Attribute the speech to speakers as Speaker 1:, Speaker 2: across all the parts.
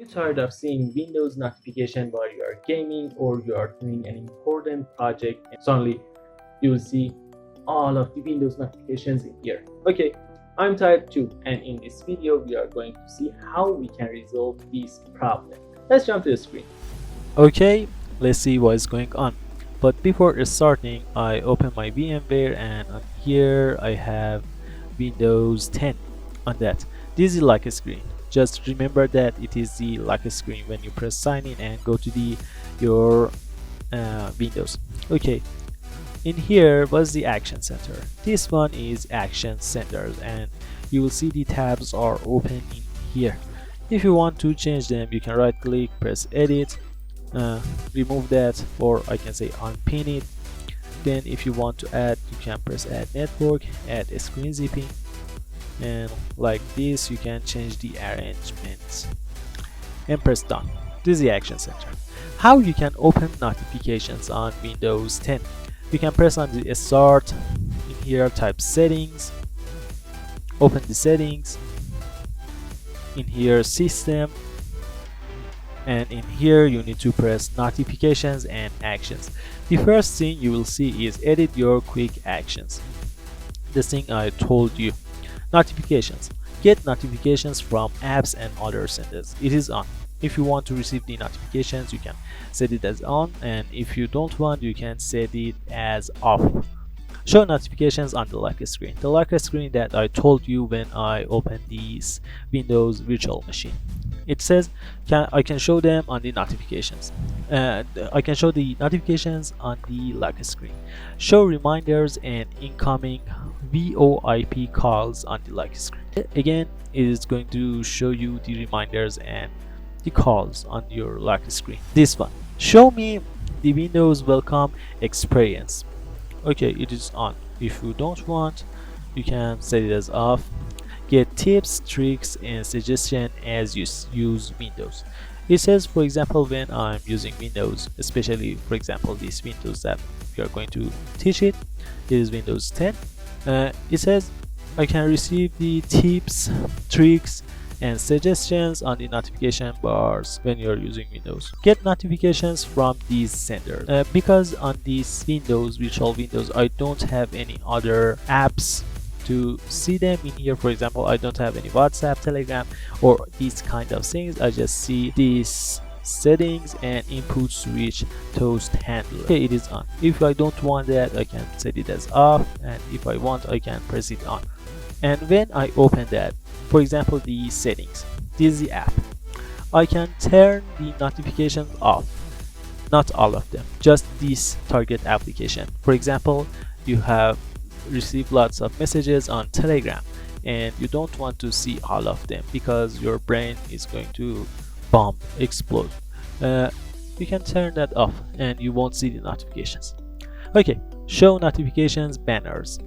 Speaker 1: You're tired of seeing Windows notification while you are gaming or you are doing an important project and suddenly you'll see all of the Windows notifications in here. Okay, I'm tired too, and in this video we are going to see how we can resolve this problem. Let's jump to the screen.
Speaker 2: Okay, let's see what is going on. But before starting, I open my VMware and on here I have Windows 10 on that. This is like a screen. Just remember that it is the like a screen when you press sign in and go to your Windows. Okay, in here was the Action Center. This one is Action Centers and you will see the tabs are open in here. If you want to change them, you can right click, press edit, remove that, or I can say unpin it. Then if you want to add, you can press add network, add screen zipping, and like this you can change the arrangements and press done. This is the Action Center. How you can open notifications on Windows 10? You can press on the start, in here type settings, open the settings, in here system, and in here you need to press notifications and actions. The first thing you will see is edit your quick actions. This thing I told you. Notifications. Get notifications from apps and other senders. It is on. If you want to receive the notifications, you can set it as on, and if you don't want, you can set it as off. Show notifications on the like screen. The like screen that I told you when I opened this Windows virtual machine. It says I can show them on the notifications. I can show the notifications on the like screen. Show reminders and incoming VoIP calls on the like screen. Again, it is going to show you the reminders and the calls on your like screen. This one, show me the Windows welcome experience. Okay, it is on. If you don't want, you can set it as off. Get tips, tricks, and suggestions as you use Windows. It says, for example, when I'm using Windows, especially for example this Windows that we are going to teach it is Windows 10. It says I can receive the tips, tricks, and suggestions on the notification bars when you're using Windows. Get notifications from these senders. Because on these Windows, virtual Windows, I don't have any other apps to see them in here. For example, I don't have any WhatsApp, Telegram, or these kind of things. I just see these settings and input switch toast handler. Okay, it is on. If I don't want that, I can set it as off, and if I want, I can press it on. And when I open that, for example, the settings, this is the app, I can turn the notifications off. Not all of them, just this target application. For example, you have received lots of messages on Telegram and you don't want to see all of them because your brain is going to bomb, explode. You can turn that off and you won't see the notifications. Okay, show notifications banners.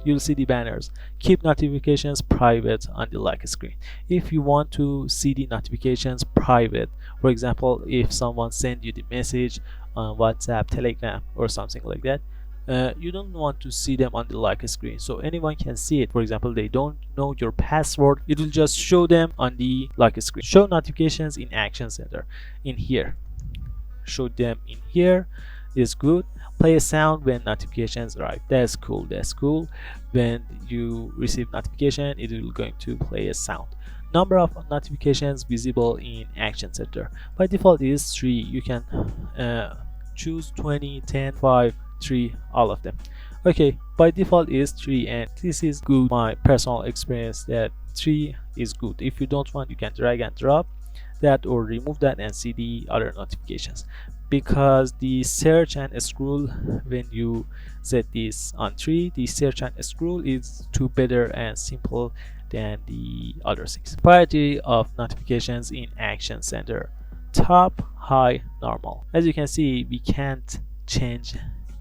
Speaker 2: You'll see the banners. Keep notifications private on the like screen. If you want to see the notifications private, for example, if someone send you the message on WhatsApp, Telegram, or something like that, you don't want to see them on the like screen so anyone can see it. For example, they don't know your password, it will just show them on the like screen. Show notifications in Action Center. In here, show them in here is good. Play a sound when notifications arrive. That's cool. That's cool. When you receive notification, it will going to play a sound. Number of notifications visible in Action Center. By default it is 3. You can choose 20, 10, 5, 3, all of them. Okay, by default is 3, and this is good. My personal experience that 3 is good. If you don't want, you can drag and drop that or remove that and see the other notifications. Because the search and scroll, when you set this on 3, the search and scroll is too better and simple than the other things. Priority of notifications in Action Center: top, high, normal. As you can see, we can't change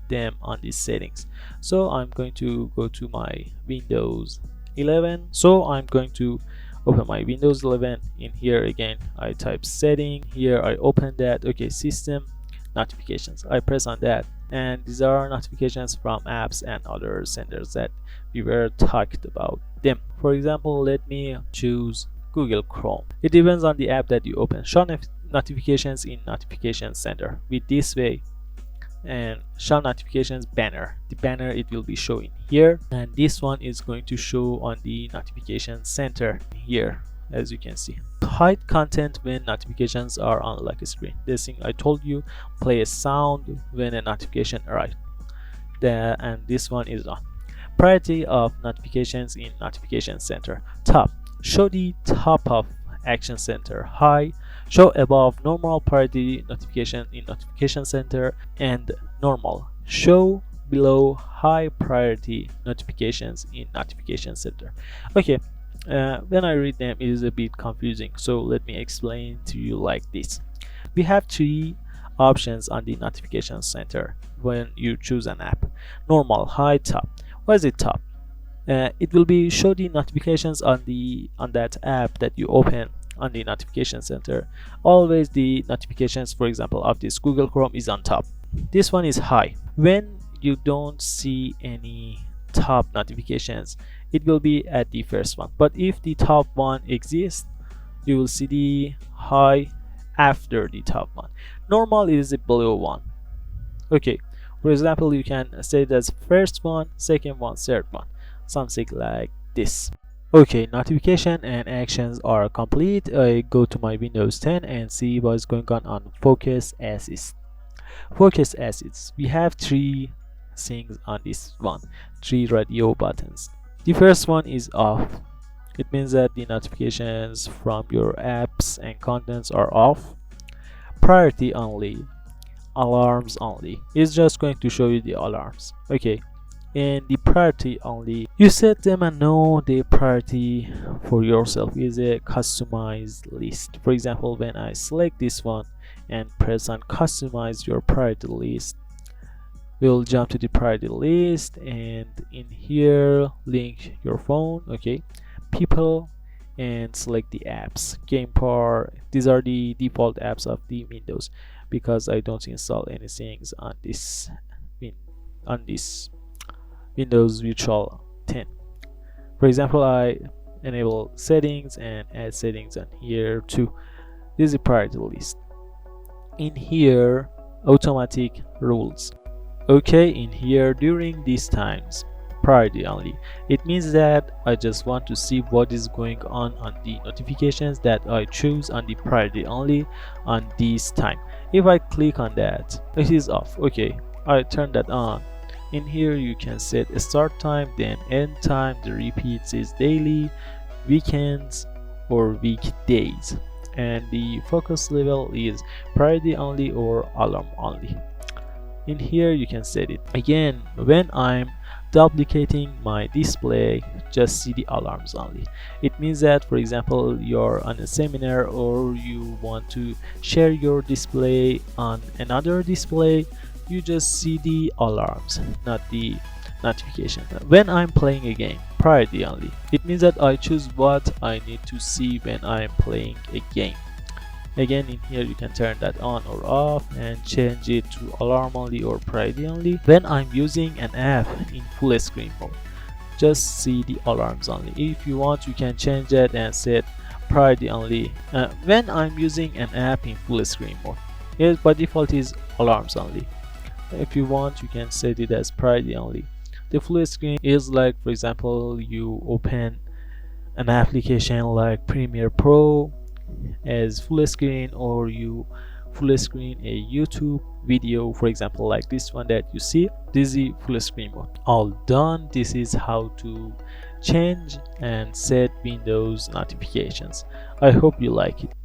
Speaker 2: them on these settings, so I'm going to go to my Windows 11. So I'm going to open my Windows 11. In here again, I type setting. Here I open that. Okay, system notifications. I press on that, and these are notifications from apps and other senders that we were talked about them. For example, let me choose Google Chrome. It depends on the app that you open. Show notifications in notification center with this way, and show notifications banner. The banner, it will be showing here, and this one is going to show on the notification center here, as you can see. Hide content when notifications are on like a screen. This thing I told you, play a sound when a notification arrives. And this one is on. Priority of notifications in notification center. Top, show the top of action center. High, show above normal priority notification in notification center. And normal, show below high priority notifications in notification center. Okay, when I read them, it is a bit confusing, so let me explain to you like this. We have three options on the notification center when you choose an app: normal, high, top. What is it? Top, it will be show the notifications on that app that you open on the notification center. Always the notifications, for example, of this Google Chrome is on top. This one is high. When you don't see any top notifications, it will be at the first one, but if the top one exists, you will see the high after the top one. Normal is a below one. Okay, for example, you can say it as first one, second one, third one, something like this. Okay, notification and actions are complete. I go to my Windows 10 and see what's going on focus assist. Focus assets, we have three things on this one, three radio buttons. The first one is off. It means that the notifications from your apps and contents are off. Priority only, alarms only. It's just going to show you the alarms. Okay, and the priority only, you set them and know the priority for yourself is a customized list. For example, when I select this one and press on customize your priority list, we'll jump to the priority list, and in here link your phone, okay, people, and select the apps. GamePar, these are the default apps of the Windows, because I don't install anything on this Windows Virtual 10. For example, I enable settings and add settings on here too. This is a priority list. In here, automatic rules. Okay, in here, during these times, priority only. It means that I just want to see what is going on the notifications that I choose on the priority only on this time. If I click on that, it is off. Okay, I turn that on. In here you can set a start time, then end time. The repeats is daily, weekends, or weekdays, and the focus level is priority only or alarm only. In here you can set it. Again, when I'm duplicating my display, just see the alarms only. It means that, for example, you're on a seminar or you want to share your display on another display, you just see the alarms, not the notification. When I'm playing a game, priority only. It means that I choose what I need to see when I'm playing a game. Again, in here you can turn that on or off and change it to alarm only or priority only. When I'm using an app in full screen mode, just see the alarms only. If you want, you can change that and set priority only. When I'm using an app in full screen mode, it by default is alarms only. If you want, you can set it as priority only. The full screen is like, for example, you open an application like Premiere Pro as full screen, or you full screen a YouTube video, for example, like this one that you see. This is the full screen mode. All done. This is how to change and set Windows notifications. I hope you like it.